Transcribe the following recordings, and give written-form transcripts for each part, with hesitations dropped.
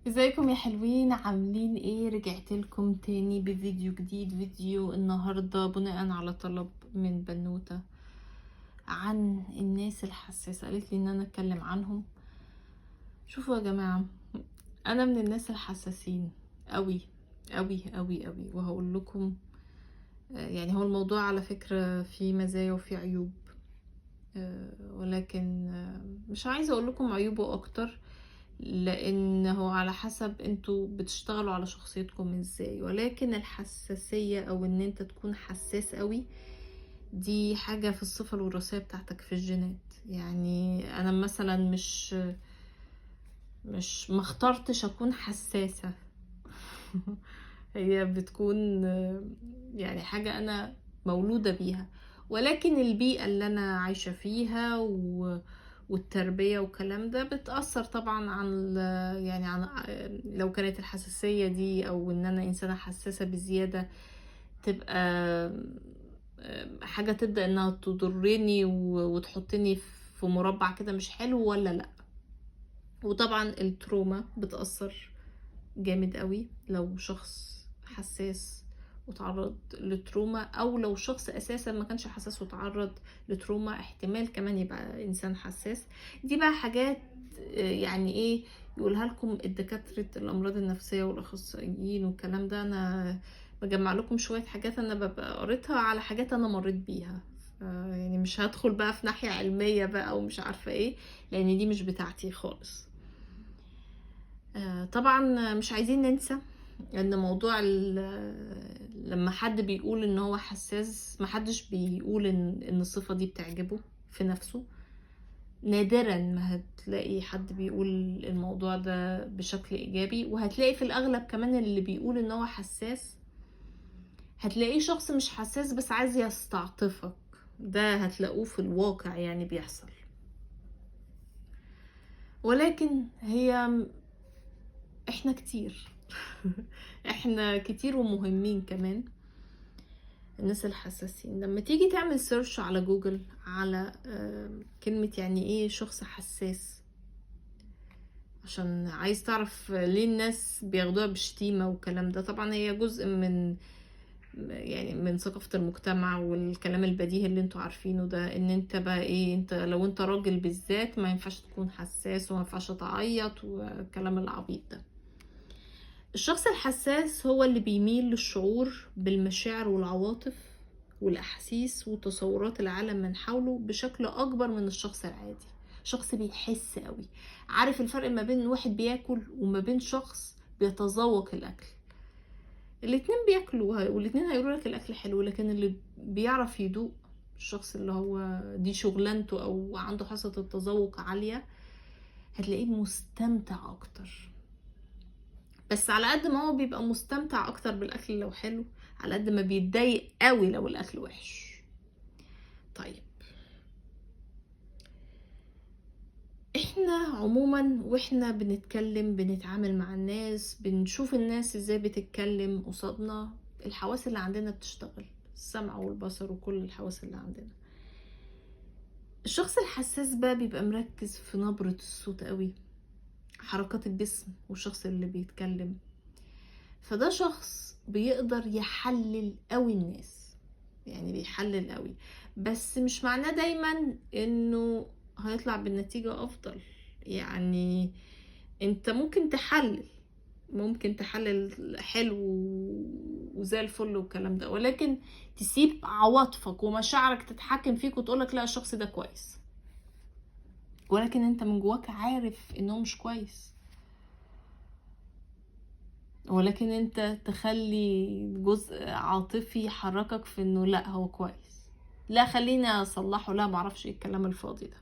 ازيكم يا حلوين؟ عاملين ايه؟ رجعت لكم تاني بفيديو جديد. فيديو النهاردة بناء على طلب من بنوتة عن الناس الحساسة، قالت لي ان انا اتكلم عنهم. شوفوا يا جماعة، انا من الناس الحساسين قوي قوي قوي قوي، وهقول لكم يعني هو الموضوع على فكرة فيه مزايا وفيه عيوب. ولكن مش عايزة اقول لكم عيوبه اكتر، لان هو على حسب انتوا بتشتغلوا على شخصيتكم ازاي. ولكن الحساسية او ان انت تكون حساس قوي دي حاجة في الصفة الوراثية بتاعتك في الجينات. يعني انا مثلا مش مخترتش اكون حساسة. هي بتكون يعني حاجة انا مولودة بيها، ولكن البيئة اللي انا عايشة فيها والتربية والكلام ده بتأثر طبعا عن يعني عن لو كانت الحساسية دي او ان انا انسانة حساسة بزيادة، تبقى حاجة تبدأ انها تضرني وتحطني في مربع كده مش حلو ولا لا. وطبعا التروما بتأثر جامد قوي لو شخص حساس وتعرض لتروما، او لو شخص اساسا ما كانش حساس وتعرض لتروما احتمال كمان يبقى انسان حساس. دي بقى حاجات يعني ايه يقولها لكم الدكاترة الامراض النفسية والاخصائيين والكلام ده. انا بجمع لكم شوية حاجات انا ببقى قريتها على حاجات انا مريت بيها. يعني مش هدخل بقى في ناحية علمية بقى ومش عارفة ايه، لان دي مش بتاعتي خالص. طبعا مش عايزين ننسى ان موضوع لما حد بيقول ان هو حساس، محدش بيقول ان الصفة دي بتعجبه في نفسه. نادرا ما هتلاقي حد بيقول الموضوع ده بشكل ايجابي، وهتلاقي في الاغلب كمان اللي بيقول ان هو حساس هتلاقيه شخص مش حساس بس عايز يستعطفك. ده هتلاقوه في الواقع يعني بيحصل. ولكن احنا كتير. احنا كتير ومهمين كمان. الناس الحساسين لما تيجي تعمل سيرش على جوجل على كلمة يعني ايه شخص حساس، عشان عايز تعرف ليه الناس بياخدوها بشتيمة والكلام ده. طبعا هي جزء من يعني من ثقافة المجتمع والكلام البديهي اللي انتوا عارفينه ده، ان انت بقى ايه، انت لو انت راجل بالذات ما ينفعش تكون حساس وما ينفعش تعيط والكلام العبيط ده. الشخص الحساس هو اللي بيميل للشعور بالمشاعر والعواطف والأحاسيس وتصورات العالم من حوله بشكل أكبر من الشخص العادي. شخص بيحس قوي. عارف الفرق ما بين واحد بياكل وما بين شخص بيتذوق الأكل؟ الاتنين بياكلوا والاتنين هيقولوا لك الأكل حلو، لكن اللي بيعرف يدوق، الشخص اللي هو دي شغلانته أو عنده حاسة التذوق عالية، هتلاقيه مستمتع أكتر. بس على قد ما هو بيبقى مستمتع اكتر بالاكل لو حلو، على قد ما بيتضايق قوي لو الاكل وحش. طيب، احنا عموما واحنا بنتكلم بنتعامل مع الناس بنشوف الناس ازاي بتتكلم قصادنا، الحواس اللي عندنا بتشتغل، السمع والبصر وكل الحواس اللي عندنا. الشخص الحساس بقى بيبقى مركز في نبرة الصوت قوي، حركات الجسم والشخص اللي بيتكلم. فده شخص بيقدر يحلل قوي الناس، يعني بيحلل قوي. بس مش معناه دايما انه هيطلع بالنتيجة افضل. يعني انت ممكن تحلل حلو وزي الفل والكلام ده، ولكن تسيب عواطفك ومشاعرك تتحكم فيك وتقولك لا الشخص ده كويس، ولكن انت من جواك عارف انه مش كويس. ولكن انت تخلي جزء عاطفي يحركك في انه لا هو كويس، لا خليني اصلحه، لا معرفش ايه الكلام الفاضي ده.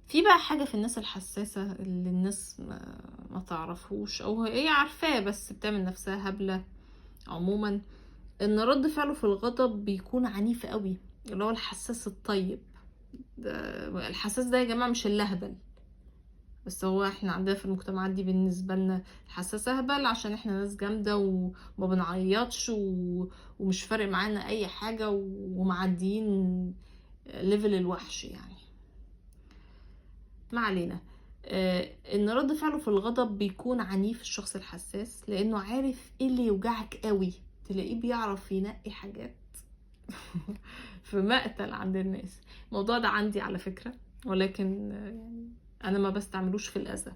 في بقى حاجة في الناس الحساسة اللي الناس ما تعرفوش، او هي عارفاه بس بتعمل نفسها هبلة عموما، ان رد فعله في الغضب بيكون عنيف قوي، اللي هو الحساس الطيب ده. الحساس ده يا جماعة مش اللهبل، بس هو احنا عندنا في المجتمعات دي بالنسبة لنا الحساسة هبل، عشان احنا ناس جامدة وما بنعيطش ومش فارق معانا اي حاجة ومعديين ليفل الوحش يعني. ما علينا. ان رد فعله في الغضب بيكون عنيف الشخص الحساس، لانه عارف ايه اللي يوجعك قوي. تلاقيه بيعرف ينقي حاجات في مقتل عند الناس. الموضوع ده عندي على فكرة، ولكن يعني انا ما بستعملوش في الاذى،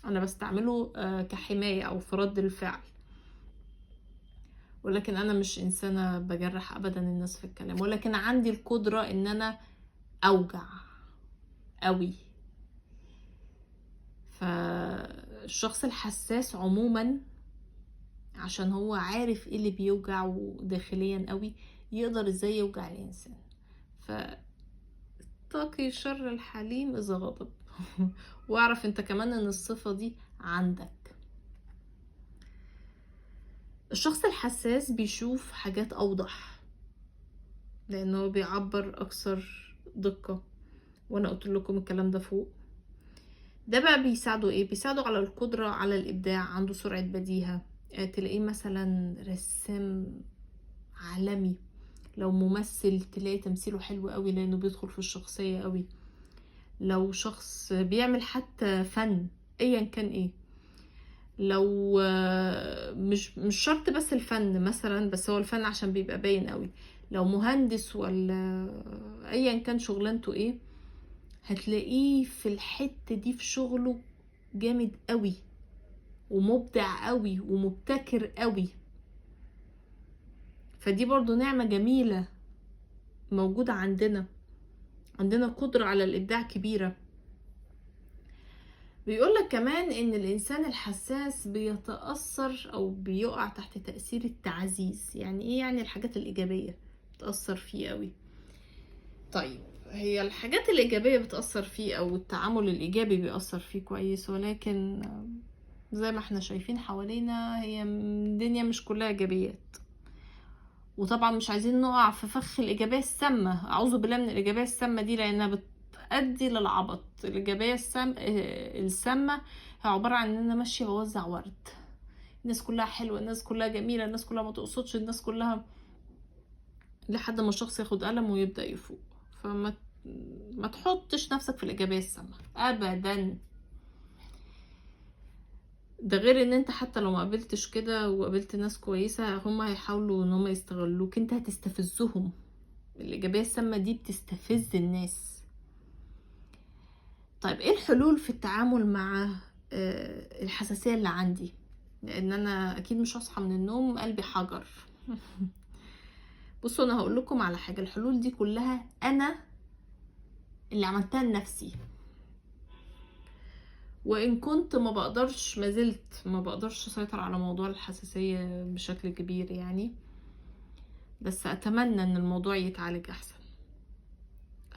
انا بستعمله كحماية او في رد الفعل. ولكن انا مش انسانة بجرح ابدا الناس في الكلام، ولكن عندي القدرة ان انا اوجع قوي. فالشخص الحساس عموما عشان هو عارف ايه اللي بيوجعه داخليا قوي، يقدر ازاي يوجع الانسان. فتقي شر الحليم اذا غضب. واعرف انت كمان ان الصفة دي عندك. الشخص الحساس بيشوف حاجات اوضح لانه بيعبر اكثر دقة، وانا قلت لكم الكلام ده فوق. ده بقى بيساعده ايه؟ بيساعده على القدرة على الابداع، عنده سرعة بديهة. تلاقيه مثلا رسام عالمي، لو ممثل تلاقي تمثيله حلو قوي لانه بيدخل في الشخصية قوي. لو شخص بيعمل حتى فن ايا كان ايه، لو مش شرط بس الفن مثلا، بس هو الفن عشان بيبقى باين قوي. لو مهندس ولا ايا كان شغلانته ايه، هتلاقيه في الحتة دي في شغله جامد قوي ومبدع قوي ومبتكر قوي. فدي برضو نعمة جميلة موجودة عندنا قدرة على الإبداع كبيرة. بيقولك كمان إن الإنسان الحساس بيتأثر أو بيقع تحت تأثير التعزيز. يعني إيه؟ يعني الحاجات الإيجابية بتأثر فيه قوي. طيب، هي الحاجات الإيجابية بتأثر فيه أو التعامل الإيجابي بيأثر فيه كويس، ولكن زي ما احنا شايفين حوالينا هي الدنيا مش كلها إيجابيات. وطبعا مش عايزين نقع في فخ الإيجابية السامة، أعوذ بالله من الإيجابية السامة دي، لأنها بتأدي للعبط. الإيجابية السامة هي عبارة عن إن أنا ماشية بوزع ورد، الناس كلها حلوة، الناس كلها جميلة، الناس كلها ما تقصدش، الناس كلها، لحد ما الشخص ياخد قلم ويبدأ يفوق. ما تحطش نفسك في الإيجابية السامة أبدا. ده غير ان انت حتى لو ما قابلتش كده وقابلت ناس كويسة، هم هيحاولوا ان هم يستغلوك، انت هتستفزهم. الإيجابية السامة دي بتستفز الناس. طيب، ايه الحلول في التعامل مع الحساسية اللي عندي؟ لان انا اكيد مش هصحى من النوم قلبي حجر. بصوا، انا هقول لكم على حاجة. الحلول دي كلها انا اللي عملتها لنفسي، وان كنت ما زلت ما بقدرش اسيطر على موضوع الحساسية بشكل كبير يعني، بس اتمنى ان الموضوع يتعالج احسن.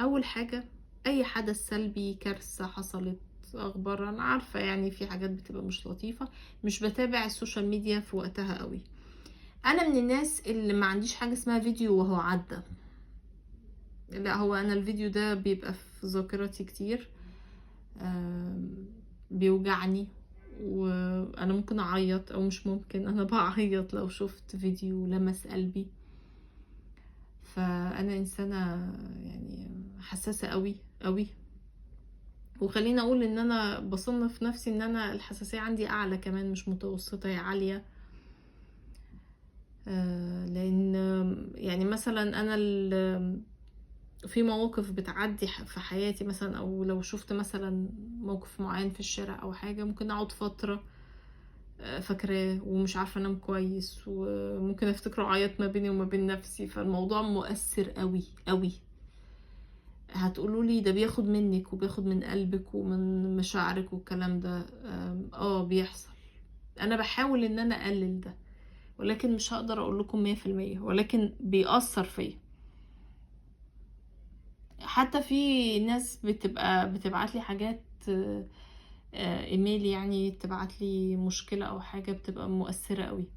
اول حاجة، اي حدث سلبي، كارثة حصلت، اخبار، انا عارفة يعني في حاجات بتبقى مش لطيفة، مش بتابع السوشيال ميديا في وقتها قوي. انا من الناس اللي ما عنديش حاجة اسمها فيديو وهو عدى. لا، هو انا الفيديو ده بيبقى في ذاكرتي كتير، بيوجعني، وانا ممكن اعيط او مش ممكن، انا بعيط لو شفت فيديو لمس قلبي. فانا انسانة يعني حساسة قوي قوي. وخليني اقول ان انا بصنف نفسي ان انا الحساسية عندي اعلى كمان، مش متوسطة، هي عالية. لان يعني مثلا انا في مواقف بتعدي في حياتي مثلا، او لو شفت مثلا موقف معين في الشارع او حاجة، ممكن اقعد فترة فاكراه ومش عارفة انام كويس، وممكن افتكره عيط ما بيني وما بين نفسي. فالموضوع مؤثر قوي قوي. هتقولوا لي ده بياخد منك وبياخد من قلبك ومن مشاعرك والكلام ده. بيحصل. انا بحاول ان انا اقلل ده، ولكن مش هقدر اقول لكم 100%، ولكن بيأثر فيا. حتى في ناس بتبعت لي حاجات ايميل، يعني تبعت لي مشكلة او حاجة، بتبقى مؤثرة قوي.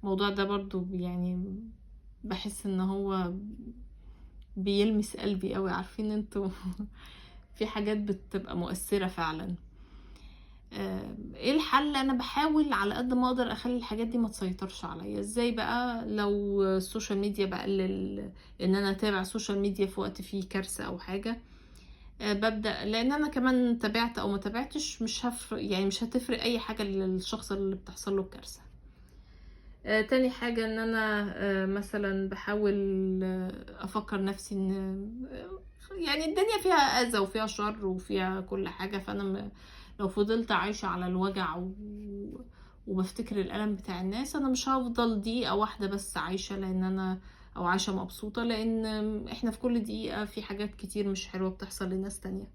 الموضوع ده برضو يعني بحس ان هو بيلمس قلبي قوي. عارفين انتوا في حاجات بتبقى مؤثرة فعلا. ايه الحل؟ انا بحاول على قد ما اقدر اخلي الحاجات دي ما تسيطرش عليا. ازاي بقى؟ لو السوشيال ميديا، بقلل ان انا اتابع السوشيال ميديا في وقت فيه كارثة او حاجة. ببدأ، لان انا كمان تابعت او ما تابعتش مش هفرق، يعني مش هتفرق اي حاجة للشخص اللي بتحصل له الكارثة. تاني حاجة ان انا مثلا بحاول افكر نفسي ان يعني الدنيا فيها اذى وفيها شر وفيها كل حاجة، فانا لو فضلت عايشة على الوجع وبفتكر الألم بتاع الناس، انا مش هفضل دقيقة واحدة بس عايشة لان انا او عايشة مبسوطة، لان احنا في كل دقيقة في حاجات كتير مش حلوة بتحصل لناس تانية،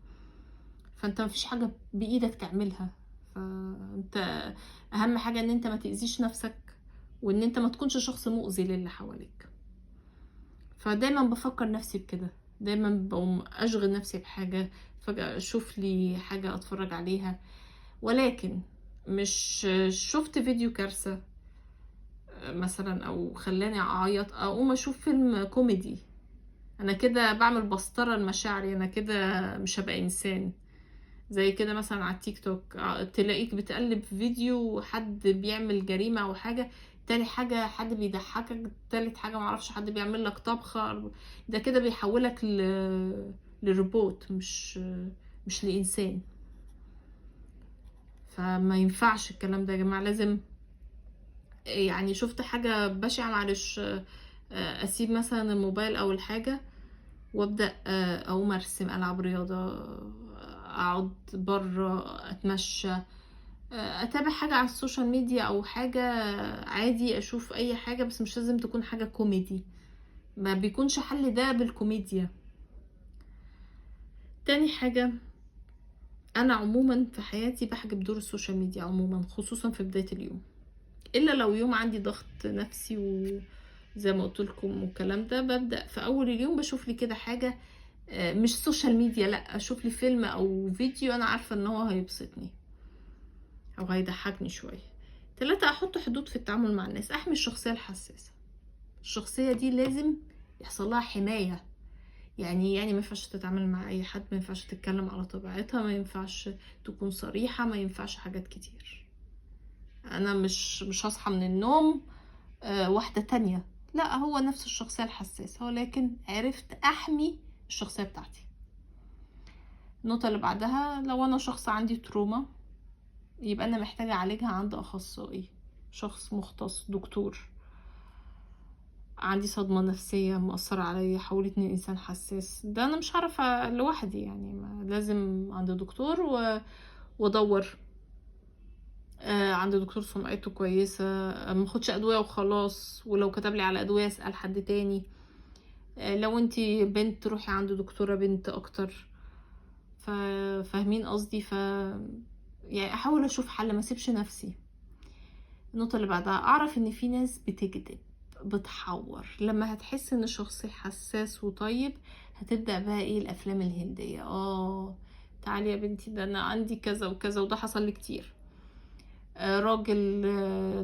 فانت مفيش حاجة بإيدك تعملها. فانت اهم حاجة ان انت ما تأذيش نفسك، وان انت ما تكونش شخص مؤذي للي حواليك. فدايما بفكر نفسي بكده، دايما بقوم اشغل نفسي بحاجة، فجأة اشوف لي حاجة اتفرج عليها. ولكن مش شفت فيديو كارثة مثلا او خلاني اعيط اقوم اشوف فيلم كوميدي، انا كده بعمل بسطرة لمشاعري، انا كده مش هبقى انسان. زي كده مثلا على التيك توك تلاقيك بتقلب في فيديو حد بيعمل جريمة او حاجة، تاني حاجة حد بيضحكك، تالت حاجة معرفش حد بيعمل لك طبخة، ده كده بيحولك لروبوت، مش لإنسان. فما ينفعش الكلام ده يا جماعة، لازم يعني شفت حاجة بشعة معلش اسيب مثلا الموبايل او الحاجة وابدأ اقوم ارسم، العب رياضة، اقعد بره، اتمشى، اتابع حاجة على السوشيال ميديا او حاجة عادي، اشوف اي حاجة بس مش لازم تكون حاجة كوميدي، ما بيكونش حل ده بالكوميديا. تاني حاجة، انا عموما في حياتي بحجب دور السوشيال ميديا عموما، خصوصا في بداية اليوم، الا لو يوم عندي ضغط نفسي وزي ما قلت لكم والكلام ده، ببدأ في اول اليوم بشوف لي كده حاجة مش سوشيال ميديا، لا اشوف لي فيلم او فيديو انا عارفة ان هو هيبسطني او هيضحكني شوية. 3، احط حدود في التعامل مع الناس، احمي الشخصية الحساسة. الشخصية دي لازم يحصل لها حماية، يعني ما ينفعش تتعامل مع اي حد، ما ينفعش تتكلم على طبيعتها، ما ينفعش تكون صريحة، ما ينفعش حاجات كتير. انا مش هصحى من النوم واحدة تانية، لا هو نفس الشخصية الحساسة، ولكن عرفت احمي الشخصية بتاعتي. النقطة اللي بعدها، لو انا شخص عندي تروما يبقى انا محتاجة اعالجها عند اخصائي، شخص مختص، دكتور. عندي صدمة نفسية مؤثرة عليا، حولتني انسان حساس، ده انا مش هعرف لوحدي، يعني ما لازم عند دكتور وادور عند دكتور سمعته كويسة، ما اخدش ادوية وخلاص، ولو كتب لي على ادوية اسأل حد تاني. لو انتي بنت روحي عند دكتورة بنت اكتر. فاهمين قصدي؟ يعني احاول اشوف حل، ما اسيبش نفسي. النقطة اللي بعدها، اعرف ان في ناس بتكذب بتحور، لما هتحس ان الشخص حساس وطيب هتبدأ بقى ايه، الافلام الهندية، تعالي يا بنتي ده انا عندي كذا وكذا، وده حصل لي كتير. راجل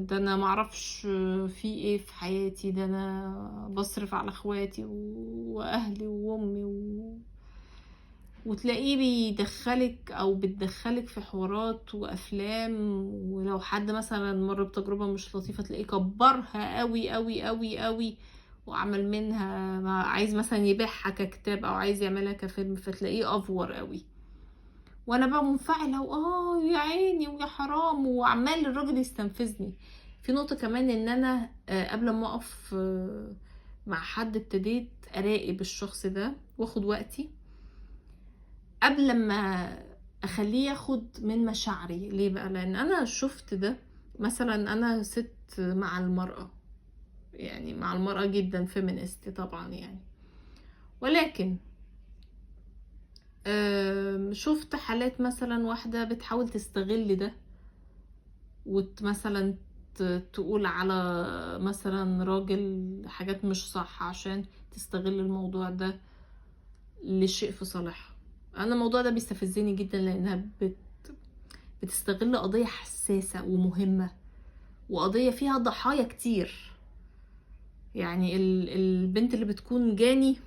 ده انا معرفش في ايه في حياتي، ده انا بصرف على اخواتي واهلي وامي وتلاقيه بيدخلك او بتدخلك في حوارات وافلام، ولو حد مثلا مر بتجربة مش لطيفة تلاقيه كبرها قوي قوي قوي قوي، وعمل منها عايز مثلا يبيعها ككتاب او عايز يعملها كفيلم، فتلاقيه افور قوي. وانا بقى منفعلة يا عيني ويا حرام، وعمال الراجل يستنفذني. في نقطة كمان، ان انا قبل ما اقف مع حد ابتديت اراقب الشخص ده واخد وقتي قبل ما اخليه ياخد من مشاعري. ليه بقى؟ لان انا شفت ده، مثلا انا ست مع المرأة، يعني مع المرأة جدا، فيمينست طبعا يعني، ولكن شفت حالات مثلا واحدة بتحاول تستغل ده، مثلا تقول على مثلا راجل حاجات مش صح عشان تستغل الموضوع ده لشيء في صالحها. انا الموضوع ده بيستفزني جدا، لانها بتستغل قضية حساسة ومهمة، وقضية فيها ضحايا كتير. يعني البنت اللي بتكون جاني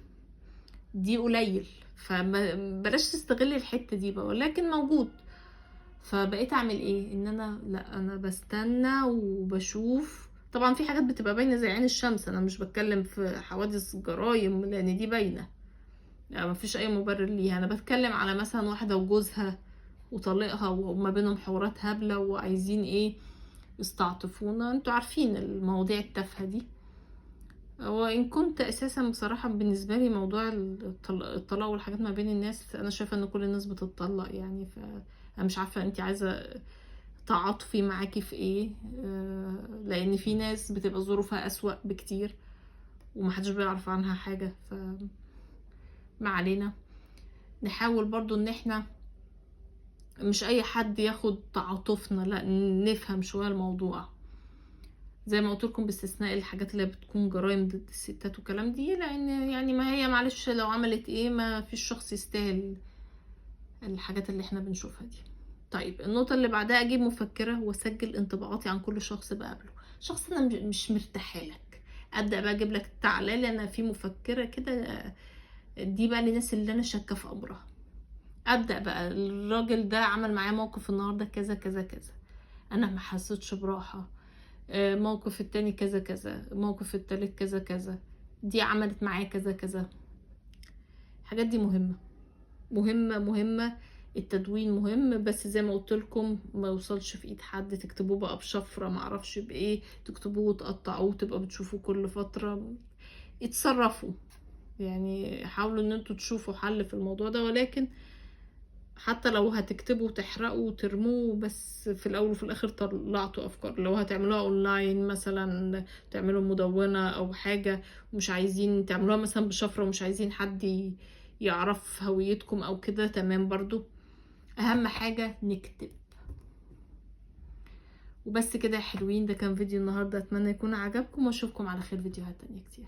دي قليل، فبلاش تستغل الحتة دي بقى، ولكن موجود. فبقيت اعمل ايه، ان انا لا، انا بستنى وبشوف. طبعا في حاجات بتبقى باينه زي عين الشمس، انا مش بتكلم في حوادث جرايم لان دي باينه، يعني مفيش اي مبرر ليها. انا بتكلم على مثلا واحدة وجوزها وطليقها وما بينهم حوارات هبلة وعايزين ايه، يستعطفونا. انتوا عارفين المواضيع التافهة دي. وان كنت اساسا بصراحة بالنسبة لي موضوع الطلاق والحاجات ما بين الناس، انا شايفة ان كل الناس بتطلق يعني. انا مش عارفة انت عايزة تعاطفي معاكي في ايه. لان في ناس بتبقى ظروفها اسوأ بكتير ومحدش بيعرف عنها حاجة. ما علينا. نحاول برضو ان احنا مش اي حد ياخد تعاطفنا، لا نفهم شوية الموضوع زي ما قلت لكم، باستثناء الحاجات اللي بتكون جرائم ضد الستات وكلام دي، لان يعني ما هي معلش لو عملت ايه ما فيش شخص يستاهل الحاجات اللي احنا بنشوفها دي. طيب النقطة اللي بعدها، اجيب مفكرة واسجل انطباعاتي عن كل شخص بقابله. شخص انا مش مرتاحه لك، ابدا بقى اجيب لك تعالى لي انا في مفكرة كده، دي بقى للناس اللي انا شاكه في امرها. ابدا بقى الراجل ده عمل معايا موقف النهارده كذا كذا كذا، انا ما حسيتش براحه. موقف التاني كذا كذا، موقف التالت كذا كذا، دي عملت معايا كذا كذا. الحاجات دي مهمه مهمه مهمه. التدوين مهم، بس زي ما قلت لكم ما يوصلش في ايد حد تكتبوه بقى بشفره ما اعرفش بايه، تكتبوه وتقطعوه وتبقى بتشوفوه كل فتره. اتصرفوا يعني، حاولوا ان انتوا تشوفوا حل في الموضوع ده. ولكن حتى لو هتكتبوا وتحرقوا وترموه، بس في الاول وفي الاخر طلعتوا افكار. لو هتعملوها اونلاين مثلا، تعملوا مدونة او حاجة ومش عايزين تعملوها مثلا بشفرة ومش عايزين حد يعرف هويتكم او كده، تمام برضو. اهم حاجة نكتب. وبس كده يا حلوين، ده كان فيديو النهاردة، اتمنى يكون عجبكم واشوفكم على خير فيديوهات تانية كتير.